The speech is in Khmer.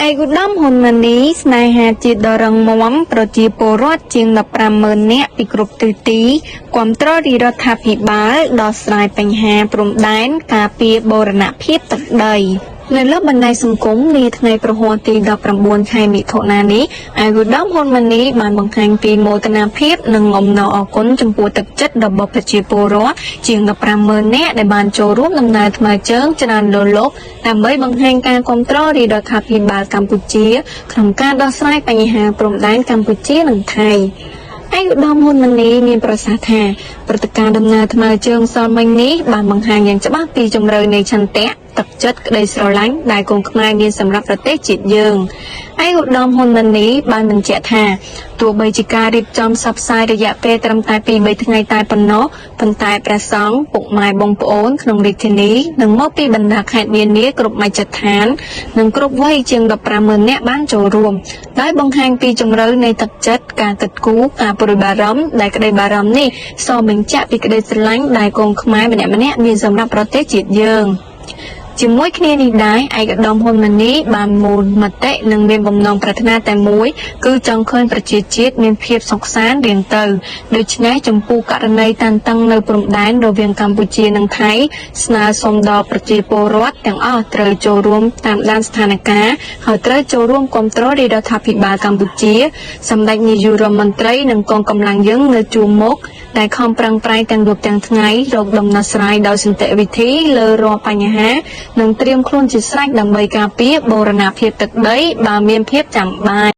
ឯកឧត្តមហ៊ុនម៉ាណីស្នេហាជាតិដ៏រឹងមាំប្រជាពលរដ្ឋជាង 15,000 នាក់ពីគ្រប់ទិសទីគាំទ្ររាជរដ្ឋាភិបាលដោះស្រាយបញ្ហាព្រំដែនការពារបូរណភាពទឹកដីនៅលើបណ្ដាញសង្គមនាថ្ងៃប្រហ័សទី19ខែមិថុនានេះឯកឧត្តមហ៊ុនម៉ាណីបានបង្ហាញពីមោទនភាពនិងអំណរអគុណចំពោះទឹកចិត្តរបស់ប្រជាពលរដ្ឋជាង 15,000 នាក់ដែលបានចូលរួមដំណើរថ្មើរជើងច្រើនលើលោកដើម្បីបង្ហាញការគាំទ្ររាជរដ្ឋាភិបាលកម្ពុជាក្នុងការដោះស្រាយបញ្ហាព្រំដែនកម្ពុជានិងថៃឯកឧត្តមហ៊ុនម៉ាណីមានប្រសាសន៍ថាព្រឹត្តិការណ៍ដំណើរថ្មើរជើងសលមិញនេះបានបង្ហាញយ៉ាងច្បាស់ពីជម្រៅនៃឆន្ទៈទឹកចិត្តក្តីស្រឡាញ់ដែលកូនខ្មែរមានសម្រាប់ប្រទេសជាតិយើងឯកឧត្តមហ៊ុនម៉ាណីបានបញ្ជាក់ថាទោះបីជាការរៀបចំផ្សព្វផ្សាយរយៈពេលត្រឹមតែ 2-3 ថ្ងៃតែប៉ុណ្ណោះប៉ុន្តែព្រះសង្ឃពុកម៉ែបងប្អូនក្នុងរាជធានីនិងមកពីបណ្ដាខេត្តនានាគ្រប់មជ្ឈដ្ឋាននិងគ្រប់វ័យជាង 15,000 នាក់បានចូលរួមដោយបង្ហាញពីជម្រៅនៃទឹកចិត្តការគិតគូរការព្រួយបារម្ភដែលក្តីបារម្ភនេះសបញ្ជាក់ពីក្តីស្រឡាញ់ដែលកូនខ្មែរម្នាក់ៗមានសម្រាប់ប្រទេសជាតិយើងជាមួយគ្នានេះដែរឯកឧត្តមហ៊ុនម៉ាណីបានមូលមតិនិងមានបំណងប្រាថ្នាតែមួយគឺចង់ឃើញប្រជាជាតិមានភាពសុខសាន្តរៀងទៅដូច្នេះចំពោះករណីតានតឹងនៅព្រំដែនរវាងកម្ពុជានិងថៃស្នើសុំដល់ប្រជាពលរដ្ឋទាំងអស់ត្រូវចូលរួមតាមដានស្ថានភាពហើយត្រូវចូលរួមគាំទ្ររាជរដ្ឋាភិបាលកម្ពុជាសម្ដេចនាយករដ្ឋមន្ត្រីនិងកងកម្លាំងយើងនៅជួរមុខដែលខំប្រឹងប្រែងទាំងយប់ទាំងថ្ងៃរកដំណោះស្រាយដោយសន្តិវិធីលើរាល់បញ្ហានិងត្រៀមខ្លួនជាស្រេចដើម្បីការពារបូរណភាពទឹកដីបើមានភាពចាំបាច់